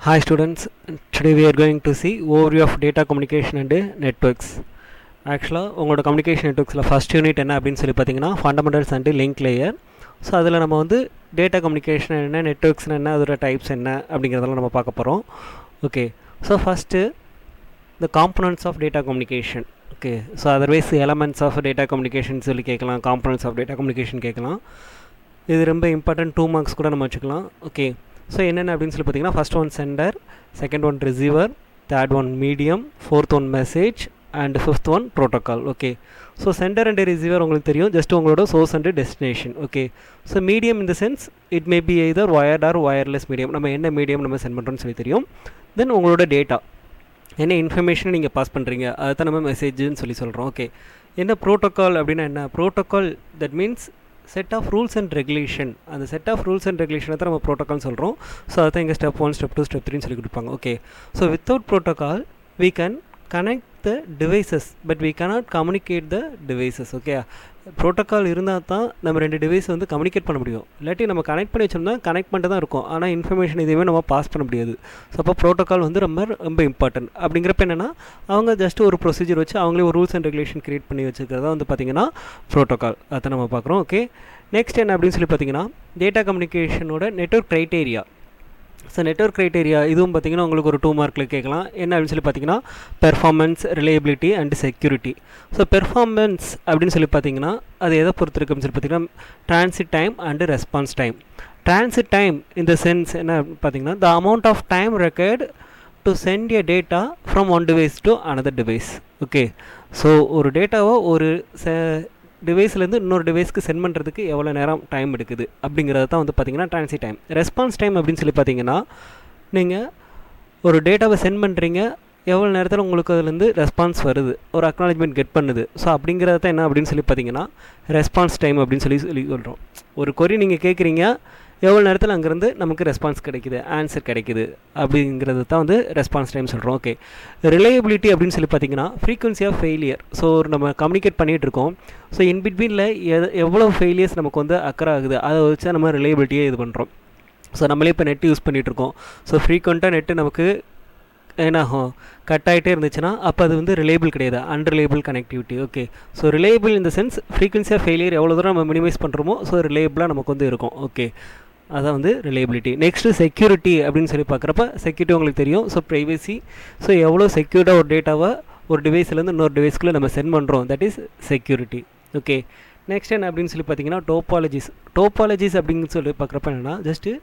Hi students, today we are going to see overview of data communication and networks. Actually, உங்களோட communication networksல first unit என்ன அப்படின்னு சொல்லி பார்த்தீங்கன்னா fundamentals and link layer. So அதில் நம்ம வந்து டேட்டா கம்யூனிகேஷன் என்ன, நெட்ஒர்க்ஸ் என்ன, அதோட டைப்ஸ் என்ன அப்படிங்கிறதெல்லாம் நம்ம பார்க்க போகிறோம். Okay, so first the components of data communication. Okay, so otherwise elements of data communication சொல்லி கேட்கலாம், காம்பனன்ட்ஸ் ஆஃப் டேட்டா கம்யூனிகேஷன் கேட்கலாம். இது ரொம்ப இம்பார்ட்டன்ட் 2 மார்க்ஸ் கூட நம்ம வச்சுக்கலாம். ஓகே, ஸோ என்னென்ன அப்படின்னு சொல்லி பார்த்தீங்கன்னா first one sender, second one receiver, third one medium, fourth one message and fifth one protocol. Okay, so sender and receiver உங்களுக்கு தெரியும், ஜஸ்ட் உங்களோட source and destination. Okay, so medium இந்த sense it may be either wired or wireless medium, நம்ம என்ன medium நம்ம send பண்ணுறோன்னு சொல்லி தெரியும். தென் உங்களோட டேட்டா என்ன இன்ஃபர்மேஷனை நீங்கள் பாஸ் பண்ணுறீங்க, அதை தான் நம்ம மெசேஜ்னு சொல்லி சொல்கிறோம். ஓகே, என்ன ப்ரோட்டோக்கால் அப்படின்னா என்ன, protocol that means set of rules and regulation. அந்த செட் ஆஃப் ரூல்ஸ் அண்ட் ரெகுலேஷனை தான் நம்ம ப்ரோட்டோக்கால்னு சொல்கிறோம். ஸோ அதை இங்கே ஸ்டெப் 1, ஸ்டெப் 2, ஸ்டெப் 3ன்னு சொல்லி கொடுப்பாங்க. Okay, so without protocol we can connect the devices but we cannot communicate the devices. Okay, protocol இருந்தால் தான் நம்ம 2 டிவைஸ் வந்து கம்யூனிகேட் பண்ண முடியும். இல்லாட்டி நம்ம கனெக்ட் பண்ணி வச்சோம்னா கனெக்ட் பண்ணிட்டு தான் இருக்கும், ஆனால் இன்ஃபர்மேஷன் எதுவுமே நம்ம பாஸ் பண்ண முடியாது. ஸோ அப்போ ப்ரோட்டோக்கால் வந்து ரொம்ப ரொம்ப இம்பார்ட்டன்ட். அப்படிங்கிறப்ப என்னென்னா அவங்க ஜஸ்ட் ஒரு ப்ரொசீஜர் வச்சு அவங்களே ஒரு ரூல்ஸ் அண்ட் ரெகுலேஷன் க்ரியேட் பண்ணி வச்சுக்கிறதா வந்து பார்த்திங்கன்னா ப்ரோட்டோக்கால். அதை நம்ம பார்க்குறோம். ஓகே, நெக்ஸ்ட் என்ன அப்படின்னு சொல்லி பார்த்தீங்கன்னா டேட்டா கம்யூனிகேஷனோட network criteria. So network criteria இதுவும் பார்த்திங்கன்னா உங்களுக்கு ஒரு 2 மார்க்கில் கேட்கலாம். என்ன அப்படின்னு சொல்லி பார்த்தீங்கன்னா performance, reliability and security. So performance அப்படின்னு சொல்லி பார்த்தீங்கன்னா அது எதை பொறுத்து இருக்குன்னு சொல்லி பார்த்தீங்கன்னா transit time and response time. Transit time இந்த சென்ஸ் என்ன பார்த்தீங்கன்னா the amount of time required to send a data from one device to another device. Okay, so ஒரு டேட்டாவை ஒரு டிவைஸ்லேருந்து இன்னொரு டிவைஸ்க்கு சென்ட் பண்ணுறதுக்கு எவ்வளோ நேரம் டைம் எடுக்குது அப்படிங்கிறது தான் வந்து பார்த்திங்கன்னா டிரான்சிட் டைம். ரெஸ்பான்ஸ் டைம் அப்படின்னு சொல்லி பார்த்தீங்கன்னா நீங்கள் ஒரு டேட்டாவை சென்ட் பண்ணுறீங்க, எவ்வளோ நேரத்தில் உங்களுக்கு அதுலேருந்து ரெஸ்பான்ஸ் வருது, ஒரு அக்னாலஜ்மெண்ட் கெட் பண்ணுது. ஸோ அப்படிங்கிறது தான் என்ன அப்படின்னு சொல்லி பார்த்தீங்கன்னா ரெஸ்பான்ஸ் டைம் அப்படின்னு சொல்லி சொல்கிறோம். ஒரு கொரி நீங்கள் கேட்குறீங்க, எவ்வளோ நேரத்தில் அங்கேருந்து நமக்கு ரெஸ்பான்ஸ் கிடைக்குது, ஆன்சர் கிடைக்குது, அப்படிங்கிறது தான் வந்து ரெஸ்பான்ஸ் டைம் சொல்கிறோம். ஓகே, ரிலையபிலிட்டி அப்படின்னு சொல்லி பார்த்தீங்கன்னா ஃப்ரீக்வன்சி ஆஃப் ஃபெயிலியர். ஸோ நம்ம கம்யூனிகேட் பண்ணிகிட்டு இருக்கோம், ஸோ இன்பிட்வீனில் எவ்வளோ ஃபெயிலியர்ஸ் நமக்கு வந்து அக்கறை ஆகுது, அதை வச்சு நம்ம ரிலையபிலிட்டியை இது பண்ணுறோம். ஸோ நம்மளே இப்போ நெட் யூஸ் பண்ணிகிட்ருக்கோம், ஸோ ஃப்ரீக்வெண்ட்டாக நெட்டு நமக்கு என்னாகும், கட் ஆகிட்டே இருந்துச்சுன்னா அப்போ அது வந்து ரிலேபிள் கிடையாது, unreliable connectivity. Okay, so reliable இந்த சென்ஸ் ஃப்ரீக்வன்சி ஆஃப் ஃபெயிலியர் எவ்வளோ தூரம் நம்ம மினிமைஸ் பண்ணுறோமோ ஸோ ரிலேபிளாக நமக்கு வந்து இருக்கும். ஓகே, அதான் வந்து ரிலையபிலிட்டி. நெக்ஸ்ட்டு செக்யூரிட்டி அப்படின்னு சொல்லி பார்க்குறப்ப செக்யூரிட்டி உங்களுக்கு தெரியும். ஸோ ப்ரைவசி, ஸோ எவ்வளோ செக்யூர்டாக ஒரு டேட்டாவை ஒரு டிவைஸ்லேருந்து இன்னொரு டிவைஸ்க்குள்ளே நம்ம சென்ட் பண்ணுறோம், that is security. Okay, next என்ன அப்படின்னு சொல்லி பார்த்தீங்கன்னா டோபாலஜிஸ் அப்படின்னு சொல்லி பார்க்குறப்ப என்னென்னா ஜஸ்ட்டு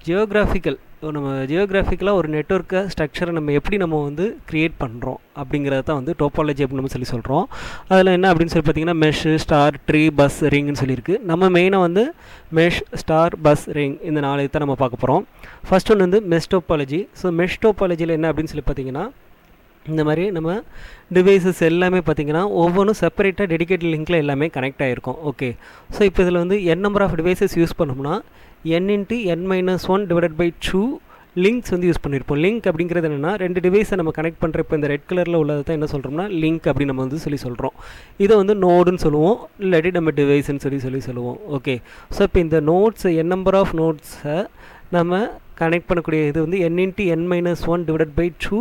ஜியோகிராஃபிக்கல், நம்ம ஜியோகிராஃபிக்கலாக ஒரு நெட்வொர்க்கை ஸ்ட்ரக்சரை நம்ம எப்படி நம்ம வந்து க்ரியேட் பண்ணுறோம் அப்படிங்கிறத தான் வந்து டோபாலஜி அப்படின்னு நம்ம சொல்லி சொல்கிறோம். அதில் என்ன அப்படின்னு சொல்லி பார்த்தீங்கன்னா மெஷ், ஸ்டார், ட்ரீ, பஸ், ரிங்னு சொல்லியிருக்கு. நம்ம மெயினாக வந்து மெஷ், ஸ்டார், பஸ், ரிங் இந்த 4 தான் நம்ம பார்க்க போகிறோம். ஃபர்ஸ்ட் ஒன்று வந்து மெஷ் டோபாலஜி. ஸோ மெஷ் டோபாலஜியில் என்ன அப்படின்னு சொல்லி பார்த்தீங்கன்னா இந்த மாதிரி நம்ம டிவைசஸ் எல்லாமே பார்த்திங்கன்னா ஒவ்வொன்றும் செப்பரேட்டாக டெடிகேட்டட் லிங்க்கில் எல்லாமே கனெக்ட் ஆகிருக்கும். ஓகே, ஸோ இப்போ இதில் வந்து n number of devices use பண்ணோம்னா n×n-1/2 லிங்க்ஸ் வந்து யூஸ் பண்ணியிருப்போம். லிங்க் அப்படிங்கிறது என்னென்னா 2 டிவைஸை நம்ம கனெக்ட் பண்ணுற இப்போ இந்த ரெட் கலரில் உள்ளதை தான் என்ன சொல்கிறோம்னா லிங்க் அப்படின்னு நம்ம வந்து சொல்கிறோம். இதை வந்து நோடுன்னு சொல்லுவோம், இல்லாட்டி நம்ம டிவைஸ்ன்னு சொல்லுவோம். ஓகே, ஸோ இப்போ இந்த நோட்ஸ் n நம்பர் ஆஃப் நோட்ஸை நம்ம கனெக்ட் பண்ணக்கூடிய இது வந்து n×n-1/2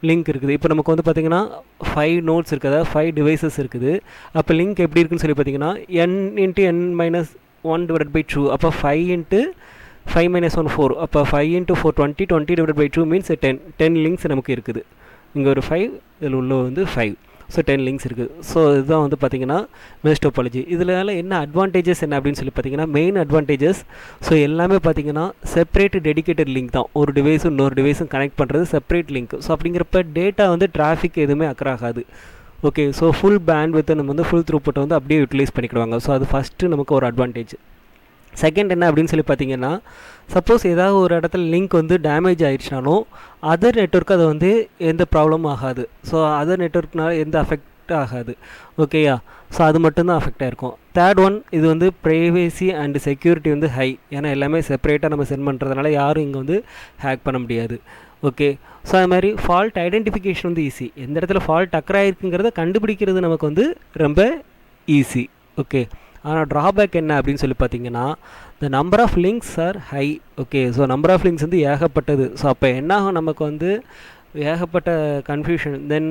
லிங்க் இருக்குது. இப்போ நமக்கு வந்து பார்த்திங்கன்னா 5 நோட்ஸ் இருக்குது, அதாவது 5 டிவைசஸ் இருக்குது. அப்போ லிங்க் எப்படி இருக்குன்னு சொல்லி பார்த்தீங்கன்னா n×n-1/2, அப்போ 5×5 - 1 4, அப்போ 5×4 20, 20/2 மீன்ஸ் 10 லிங்க்ஸ் நமக்கு இருக்குது. இங்கே ஒரு 5, இதில் உள்ள வந்து 5, ஸோ 10 லிங்க்ஸ் இருக்குது. ஸோ இதுதான் வந்து பார்த்திங்கன்னா மெஷ் டோபாலஜி. இதில் என்ன அட்வான்டேஜஸ் என்ன அப்படின்னு சொல்லி பார்த்தீங்கன்னா மெயின் அட்வான்டேஜஸ், ஸோ எல்லாமே பார்த்திங்கன்னா செப்பரேட் டெடிகேட்டட் லிங்க் தான். ஒரு டிவைஸும் இன்னொரு டிவைஸும் கனெக்ட் பண்ணுறது செப்பரேட் லிங்க். ஸோ அப்படிங்கிறப்ப டேட்டா வந்து டிராஃபிக் எதுவுமே அக்கறாகாது. ஓகே, ஸோ ஃபுல் பேண்ட்வித்தை நம்ம வந்து ஃபுல் த்ரூபுட்டை வந்து அப்படியே யூட்டிலைஸ் பண்ணிக்கிடுவாங்க. ஸோ அது ஃபஸ்ட்டு நமக்கு ஒரு அட்வான்டேஜ். செகண்ட் என்ன அப்படின்னு சொல்லி பார்த்தீங்கன்னா சப்போஸ் ஏதாவது ஒரு இடத்துல லிங்க் வந்து டேமேஜ் ஆகிடுச்சினாலும் அதர் நெட்வொர்க் அது வந்து எந்த ப்ராப்ளமும் ஆகாது. ஸோ அதர் நெட்வொர்க்னால எந்த அஃபெக்ட் ஆகாது. ஓகேயா, ஸோ அது மட்டும்தான் அஃபெக்ட் ஆகிருக்கும். தேர்ட் ஒன், இது வந்து ப்ரைவேசி அண்ட் செக்யூரிட்டி வந்து ஹை, ஏன்னா எல்லாமே செப்பரேட்டாக நம்ம சென்ட் பண்ணுறதுனால யாரும் இங்கே வந்து ஹேக் பண்ண முடியாது. ஓகே, ஸோ அது மாதிரி ஃபால்ட் ஐடென்டிஃபிகேஷன் வந்து ஈஸி, எந்த இடத்துல ஃபால்ட் அக்கறாயிருக்குங்கிறத கண்டுபிடிக்கிறது நமக்கு வந்து ரொம்ப ஈஸி. ஓகே, ஆனால் ட்ராபேக் என்ன அப்படின்னு சொல்லி பார்த்தீங்கன்னா the number of links are high. Okay, so number of links வந்து ஏகப்பட்டது. ஸோ அப்போ என்ன ஆகும், நமக்கு வந்து ஏகப்பட்ட கன்ஃபியூஷன். தென்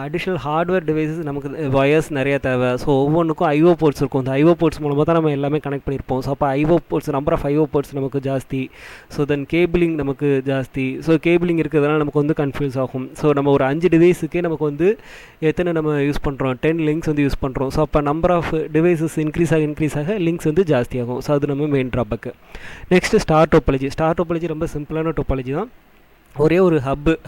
அடிஷ்னல் ஹார்ட்வேர் டிவைஸஸ், நமக்கு வயர்ஸ் நிறைய தேவை. ஸோ ஒவ்வொன்றுக்கும் ஐஓ போர்ட்ஸ் இருக்கும். இந்த ஐஓ போர்ட்ஸ் மூலமாக தான் நம்ம எல்லாமே கனெக்ட் பண்ணியிருப்போம். ஸோ அப்போ IO ports, number of IO ports நமக்கு ஜாஸ்தி. ஸோ தென் கேபிளிங் நமக்கு ஜாஸ்தி. ஸோ கேபிளிங் இருக்கிறதுனால நமக்கு வந்து கன்ஃபியூஸ் ஆகும். ஸோ நம்ம ஒரு 5 டிவைஸுக்கே நமக்கு வந்து எத்தனை நம்ம யூஸ் பண்ணுறோம், 10 லிங்க்ஸ் வந்து யூஸ் பண்ணுறோம். ஸோ அப்போ நம்பர் ஆஃப் டிவைஸஸ் இன்க்ரீஸ் ஆக லிங்க்ஸ் வந்து ஜாஸ்தியாகும். ஸோ அது நம்ம main drawback. Next star topology. Star topology ரொம்ப சிம்பிளான டோபாலஜி தான். ஒரே ஒரு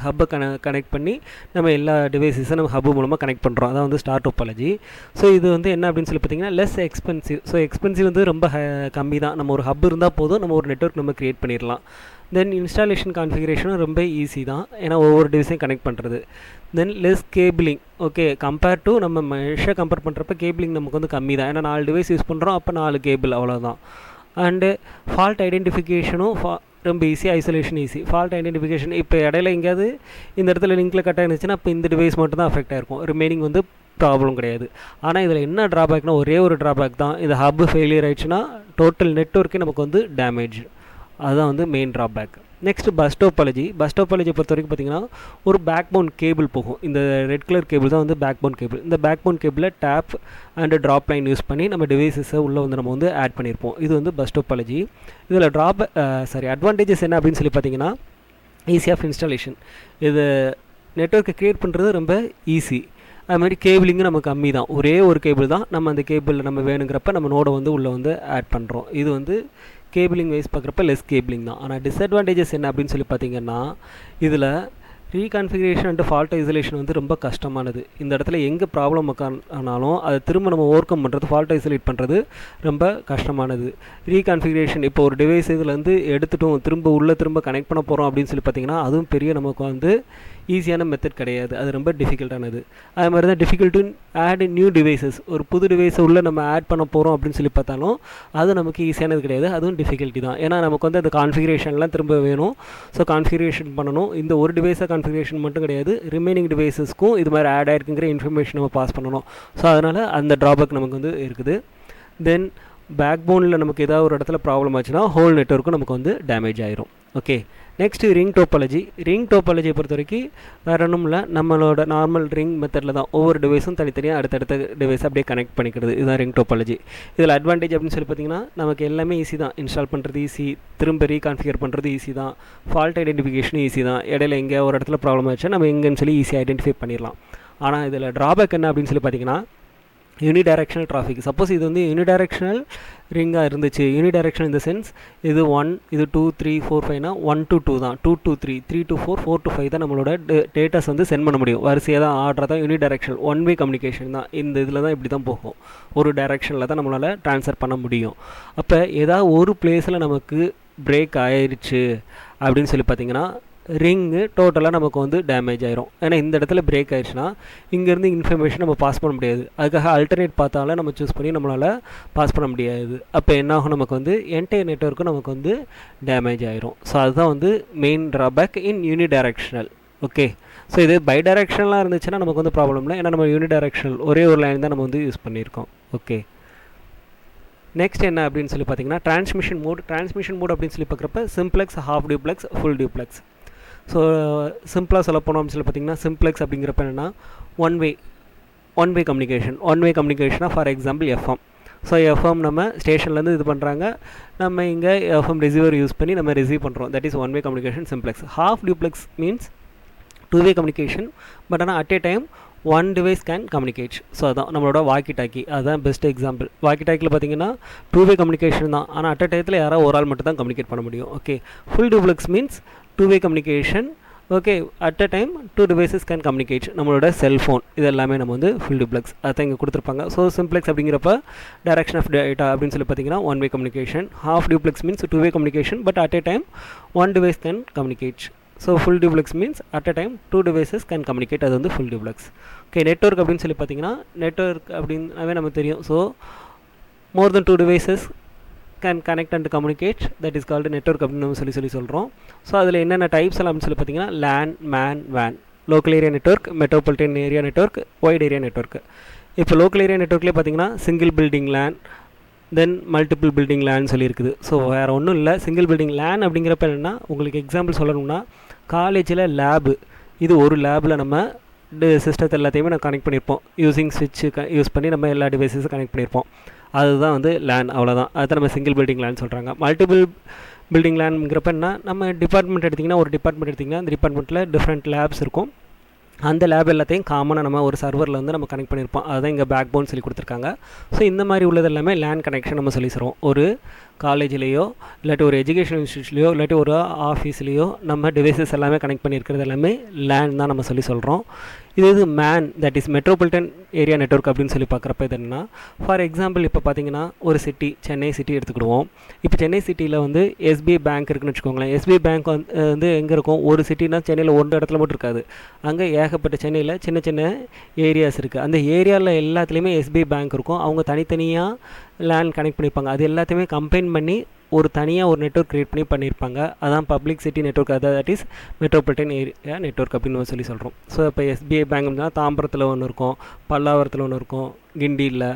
ஹப்பை கனெக்ட் பண்ணி நம்ம எல்லா டிவைஸஸும் நம்ம ஹப்பு மூலமாக கனெக்ட் பண்ணுறோம். அதான் வந்து ஸ்டார் டோபாலஜி. ஸோ இது வந்து என்ன அப்படின்னு சொல்லி பார்த்தீங்கன்னா லெஸ் எக்ஸ்பென்சிவ். ஸோ எக்ஸ்பென்சிவ் வந்து ரொம்ப கம்மி தான். நம்ம ஒரு ஹப் இருந்தால் போதும், நம்ம ஒரு நெட்வொர்க் நம்ம க்ரியேட் பண்ணிடலாம். தென் இன்ஸ்டாலேஷன் கான்ஃபிகரேஷனும் ரொம்ப ஈஸி தான், ஏன்னா ஒவ்வொரு டிவைஸையும் கனெக்ட் பண்ணுறது. Then less cabling. Okay, compare to நம்ம மெஷ்ஷை கம்பேர் பண்ணுறப்ப கேபிளிங் நமக்கு வந்து கம்மி தான், ஏன்னா 4 டிவைஸ் யூஸ் பண்ணுறோம், அப்போ 4 கேபிள் அவ்வளோதான். அண்டு ஃபால்ட் ஐடென்டிஃபிகேஷனும் ரொம்ப easy, isolation easy. Fault identification, இப்போ இடையில எங்கேயாவது இந்த இடத்துல லிங்க்கில் கட் ஆகிருந்துச்சுன்னா இப்போ இந்த டிவைஸ் மட்டும் தான் அஃபெக்ட் ஆகிருக்கும், ரிமைனிங் வந்து ப்ராப்ளம் கிடையாது. ஆனால் இதில் என்ன ட்ராபேக்னா, ஒரே ஒரு ட்ராபேக் தான். இந்த ஹப் ஃபெயிலியர் ஆயிடுச்சுன்னா டோட்டல் நெட்வொர்க்கே நமக்கு வந்து டேமேஜ். அதுதான் வந்து main drawback. Next bus topology. Bus topology பொறுத்த வரைக்கும் பார்த்திங்கன்னா ஒரு பேக் போன் கேபிள் போகும். இந்த ரெட் கலர் கேபிள் தான் வந்து பேக் போன் கேபிள். இந்த பேக் போன் கேபிளில் tap and drop line use பண்ணி நம்ம டிவைஸஸை உள்ளே வந்து நம்ம வந்து ஆட் பண்ணியிருப்போம். இது வந்து பஸ் டோபாலஜி. இதில் அட்வான்டேஜஸ் என்ன அப்படின்னு சொல்லி பார்த்தீங்கன்னா, ஈஸி ஆஃப் இன்ஸ்டாலேஷன். இது நெட்வொர்க்கை க்ரியேட் பண்ணுறது ரொம்ப ஈஸி. அதுமாதிரி கேபிளிங்கும் நமக்கு கம்மி தான், ஒரே ஒரு கேபிள் தான். நம்ம அந்த கேபிளில் நம்ம வேணுங்கிறப்ப நம்ம நோடை வந்து உள்ளே வந்து ஆட் பண்ணுறோம். இது வந்து கேபிளிங் வைஸ் பார்க்குறப்ப லெஸ் கேபிளிங் தான். ஆனால் டிஸ்அட்வான்டேஜஸ் என்ன அப்படின்னு சொல்லி பார்த்தீங்கன்னா, இதில் ரீகான்ஃபிகரேஷன் அண்ட் ஃபால்ட் ஐசோலேஷன் வந்து ரொம்ப கஷ்டமானது. இந்த இடத்துல எங்கே ப்ராப்ளம் ஆனாலும் அதை திரும்ப நம்ம ஓவர் கம் பண்ணுறது, ஃபால்ட் ஐசோலேட் பண்ணுறது ரொம்ப கஷ்டமானது. ரீகான்ஃபிகரேஷன், இப்போ ஒரு டிவைஸ் இதில் வந்து எடுத்துட்டோம், திரும்ப கனெக்ட் பண்ண போகிறோம் அப்படின்னு சொல்லி பார்த்தீங்கன்னா, அதுவும் பெரிய நமக்கு வந்து ஈஸியான மெத்தட் கிடையாது, அது ரொம்ப டிஃபிகல்ட்டானது. அது மாதிரி தான் difficult to add new devices. ஒரு புது டிவைஸை உள்ளே நம்ம ஆட் பண்ண போகிறோம் அப்படின்னு சொல்லி பார்த்தாலும் அது நமக்கு ஈஸியானது கிடையாது, அதுவும் டிஃபிகல்ட்டி தான். ஏன்னா நமக்கு வந்து அந்த கான்ஃபிகரேஷன்லாம் திரும்ப வேணும். ஸோ கான்ஃபிகரேஷன் பண்ணணும். இந்த ஒரு டிவைஸை கான்ஃபிகரேஷன் மட்டும் கிடையாது, ரிமைனிங் டிவைஸஸ்க்கும் இது மாதிரி ஆட் ஆகிருக்குங்கிற இன்ஃபர்மேஷன் நம்ம பாஸ் பண்ணணும். ஸோ அதனால் அந்த ட்ராபேக் நமக்கு வந்து இருக்குது. தென் பேக் போனில் நமக்கு ஏதாவது ஒரு இடத்துல ப்ராப்ளம் ஆச்சுன்னா ஹோல் நெட்வொர்க்கும் நமக்கு வந்து டேமேஜ் ஆயிரும். Okay, next ring topology. Ring டோபாலஜியை பொறுத்த வரைக்கும் வேறு ஒன்றும் இல்லை, நம்மளோட நார்மல் ரிங் மெத்தடில் தான் ஒவ்வொரு டிவைஸும் தனித்தனியாக அடுத்தடுத்த டிவைஸ் அப்படியே கனெக்ட் பண்ணிக்கிறது. இதுதான் ரிங் டோபாலஜி. இதில் அட்வான்டேஜ் அப்படின்னு சொல்லி பார்த்தீங்கன்னா, நமக்கு எல்லாமே ஈஸி தான். இன்ஸ்டால் பண்ணுறது ஈஸி, திரும்ப ரீகான்ஃபிகர் பண்ணுறது ஈஸி தான், ஃபால்ட் ஐடென்டிஃபிகேஷனும் ஈஸி தான். இடையில எங்கே ஒரு இடத்துல ப்ராப்ளம் ஆச்சுன்னா நம்ம எங்கேன்னு சொல்லி ஈஸியாக ஐடென்டிஃபை பண்ணிடலாம். ஆனால் இதில் ட்ராபேக் என்ன அப்படின்னு சொல்லி பார்த்தீங்கன்னா, யூனிடைரக்ஷனல் டிராஃபிக். சப்போஸ் இது வந்து யூனிடைரக்ஷனல் ரிங்காக இருந்துச்சு, யூனிடைரக்ஷனல் இந்த சென்ஸ் இது 1, இது 2, 3, 4, 5னா 1 to 2 தான், 2 to 3, 3 to 4, 4 to 5 தான் நம்மளோட டேட்டாஸ் வந்து சென்ட் பண்ண முடியும். வரிசையாக தான் ஆர்டர் தான் யூனிடைரக்ஷனல், ஒன் வே கம்யூனிகேஷன் தான். இந்த இதில் தான் இப்படி தான் போகும், ஒரு டைரக்ஷனில் தான் நம்மளால் ட்ரான்ஸ்ஃபர் பண்ண முடியும். அப்போ ஏதாவது ஒரு பிளேஸில் நமக்கு பிரேக் ஆயிடுச்சு அப்படின்னு சொல்லி பார்த்தீங்கன்னா, ரிங்கு டோட்டலாக நமக்கு வந்து டேமேஜ் ஆயிரும். ஏன்னா இந்த இடத்துல பிரேக் ஆயிடுச்சுன்னா இங்கேருந்து இன்ஃபர்மேஷன் நம்ம பாஸ் பண்ண முடியாது. அதுக்காக அல்டர்னேட் பார்த்தாலும் நம்ம சூஸ் பண்ணி நம்மளால் பாஸ் பண்ண முடியாது. அப்போ என்ன ஆகும், நமக்கு வந்து என்டையர் நெட்வொர்க்கும் நமக்கு வந்து டேமேஜ் ஆயிரும். ஸோ அதுதான் வந்து மெயின் ட்ராபேக் இன் யூனிடைரக்ஷனல். ஓகே, ஸோ இது பை டைரக்ஷனலாக இருந்துச்சுன்னா நமக்கு வந்து ப்ராப்ளம் இல்லை, ஏன்னா நம்ம யூனிடைரக்ஷனல் ஒரே ஒரு லைன் தான் நம்ம வந்து யூஸ் பண்ணியிருக்கோம். ஓகே, நெக்ஸ்ட் என்ன அப்படின்னு சொல்லி பார்த்தீங்கன்னா, டிரான்ஸ்மிஷன் மோட் அப்படின்னு சொல்லி பார்க்குறப்ப simplex, half duplex, full duplex. So சிம்பிளாக சொல்ல போனோம் அப்படின்னு சொல்லி பார்த்தீங்கன்னா, சிம்ப்ளெக்ஸ் அப்படிங்கிறப்ப என்னென்னா ஒன் வே கம்யூனிகேஷனாக for example FM. So FM நம்ம ஸ்டேஷன்லேருந்து இது பண்ணுறாங்க, நம்ம இங்கே எஃப்எம் ரிசீவர் யூஸ் பண்ணி நம்ம ரிசீவ் பண்ணுறோம். That is one way communication simplex. Half duplex means two way communication, but ஆனால் at a time one device can communicate. So அதான் நம்மளோட வாக்கி டாக்கி, அதுதான் பெஸ்ட் எக்ஸாம்பிள். வாக்கி டாக்கியில் பார்த்தீங்கன்னா டூ வே கம்யூனிகேஷன் தான், ஆனால் அட் அ டயத்தில் யாராவது ஒரு ஆள் மட்டும் தான் கம்யூனிகேட் பண்ண முடியும். Okay, full duplex means two way communication. Okay, at a time 2 devices can communicate. நம்மளோட செல்ஃபோன் இது எல்லாமே நம்ம வந்து ஃபுல் டியூப்ளெக்ஸ் அதை இங்கே கொடுத்துருப்பாங்க. ஸோ சிம்ப்ளெக்ஸ் அப்படிங்கிறப்ப டைரக்ஷன் ஆஃப் டேட்டா அப்படின்னு சொல்லி பார்த்தீங்கன்னா one way communication. Half duplex means two way communication, but at a time one device can communicate. So full duplex means at a time 2 devices can communicate, அது வந்து full duplex. Okay, network அப்படின்னு சொல்லி பார்த்தீங்கன்னா, network அப்படின்னாவே நமக்கு தெரியும். So more then 2 devices can connect and communicate, that is called network அப்படின்னு நம்ம சொல்லி சொல்கிறோம். ஸோ அதில் என்னென்ன டைப்ஸ் எல்லாம் அப்படின்னு சொல்லி பார்த்தீங்கன்னா, LAN, MAN, WAN, local area network, metropolitan area network, wide area network. இப்போ லோக்கல் ஏரியா நெட்வொர்க்லேயே பார்த்தீங்கன்னா single building LAN, then multiple building LAN சொல்லியிருக்குது. ஸோ வேறு ஒன்றும் இல்லை, சிங்கிள் பில்டிங் லேன் அப்படிங்கிறப்ப என்னென்னா, உங்களுக்கு எக்ஸாம்பிள் சொல்லணும்னா காலேஜில் லேபு, இது ஒரு லேபில் நம்ம சிஸ்டத்தை எல்லாத்தையுமே நம்ம கனெக்ட் பண்ணியிருப்போம். யூஸிங் ஸ்விட்ச்சு யூஸ் பண்ணி நம்ம எல்லா டிவைஸஸும் கனெக்ட் பண்ணியிருப்போம். அதுதான் வந்து லேன், அவ்வளோதான். அதுதான் நம்ம சிங்கிள் பில்டிங் லேன் சொல்கிறாங்க. மல்டிபிள் பில்டிங் லேன்ங்கிறப்ப என்ன, நம்ம டிபார்ட்மெண்ட் எடுத்திங்கன்னா, ஒரு டிபார்ட்மெண்ட் எடுத்திங்கன்னா அந்த டிபார்ட்மெண்ட்டில் டிஃப்ரெண்ட் லேப்ஸ் இருக்கும். அந்த லேப் எல்லாத்தையும் காமனாக நம்ம ஒரு சர்வரில் வந்து நம்ம கனெக்ட் பண்ணியிருப்போம். அதுதான் இங்கே பேக் போன் சொல்லி கொடுத்துருக்காங்க. ஸோ இந்த மாதிரி உள்ளது எல்லாமே லேன் கனெக்ஷன் நம்ம சொல்லி தருவோம். ஒரு காலேஜ்லேயோ இல்லாட்டி ஒரு எஜுகேஷன் இன்ஸ்டியூட்லேயோ இல்லாட்டி ஒரு ஆஃபீஸ்லேயோ நம்ம டிவைசஸ் எல்லாமே கனெக்ட் பண்ணியிருக்கிறது எல்லாமே லேன் தான் நம்ம சொல்கிறோம். இது man, that is metropolitan area network அப்படின்னு சொல்லி பார்க்குறப்ப இது என்னன்னா, ஃபார் எக்ஸாம்பிள் இப்போ பார்த்தீங்கன்னா ஒரு சிட்டி, சென்னை சிட்டி எடுத்துக்கிடுவோம். இப்போ சென்னை சிட்டியில் வந்து எஸ்பிஐ பேங்க் இருக்குன்னு வச்சுக்கோங்களேன். எஸ்பிஐ பேங்க் வந்து எங்கே இருக்கும், ஒரு சிட்டினா சென்னையில் ஒரு இடத்துல மட்டும் இருக்காது. அங்கே ஏகப்பட்ட சென்னையில் சின்ன சின்ன ஏரியாஸ் இருக்குது. அந்த ஏரியாவில் எல்லாத்துலேயுமே எஸ்பிஐ பேங்க் இருக்கும். அவங்க தனித்தனியாக லேன் கனெக்ட் பண்ணியிருப்பாங்க. அது எல்லாத்தையுமே கம்பைன் பண்ணி ஒரு தனியாக ஒரு நெட்வொர்க் க்ரியேட் பண்ணியிருப்பாங்க. அதான் பப்ளிக் சிட்டி நெட்வொர்க், அதாவது that is metropolitan area network அப்படின்னு சொல்கிறோம். ஸோ இப்போ எஸ்பிஐ பேங்க்னா தாம்பரத்தில் ஒன்று இருக்கும், பல்லாவரத்தில் ஒன்று இருக்கும், கிண்டியில்,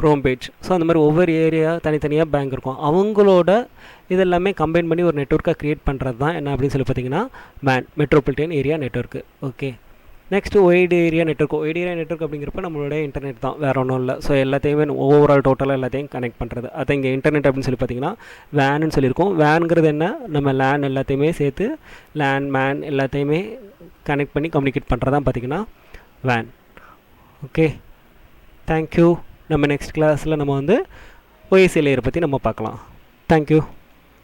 குரோம்பேட். ஸோ அந்த மாதிரி ஒவ்வொரு ஏரியா தனித்தனியாக பேங்க் இருக்கும். அவங்களோட இதெல்லாமே கம்பைன் பண்ணி ஒரு நெட்வொர்க்காக க்ரியேட் பண்ணுறது தான் என்ன அப்படின்னு சொல்லி பார்த்தீங்கன்னா man, metropolitan area network. Okay, next wide area network. Wide area network அப்படிங்கிறப்ப நம்மளோட இன்டர்நெட் தான், வேறு ஒன்றும் இல்லை. ஸோ எல்லாத்தையுமே ஓவரால் டோட்டலாக எல்லாத்தையும் கனெக்ட் பண்ணுறது. அதை இங்கே இன்டர்நெட் அப்படின்னு சொல்லி பார்த்தீங்கன்னா வேனுன்னு சொல்லியிருக்கோம். வேனுங்கிறது என்ன, நம்ம லேன் எல்லாத்தையுமே சேர்த்து லேன் மேன் எல்லாத்தையுமே கனெக்ட் பண்ணி கம்யூனிகேட் பண்ணுறதான் பார்த்திங்கன்னா வேன். Okay, thank you. நம்ம நெக்ஸ்ட் கிளாஸில் நம்ம வந்து OSI லேயரை பற்றி நம்ம பார்க்கலாம். தேங்க்யூ.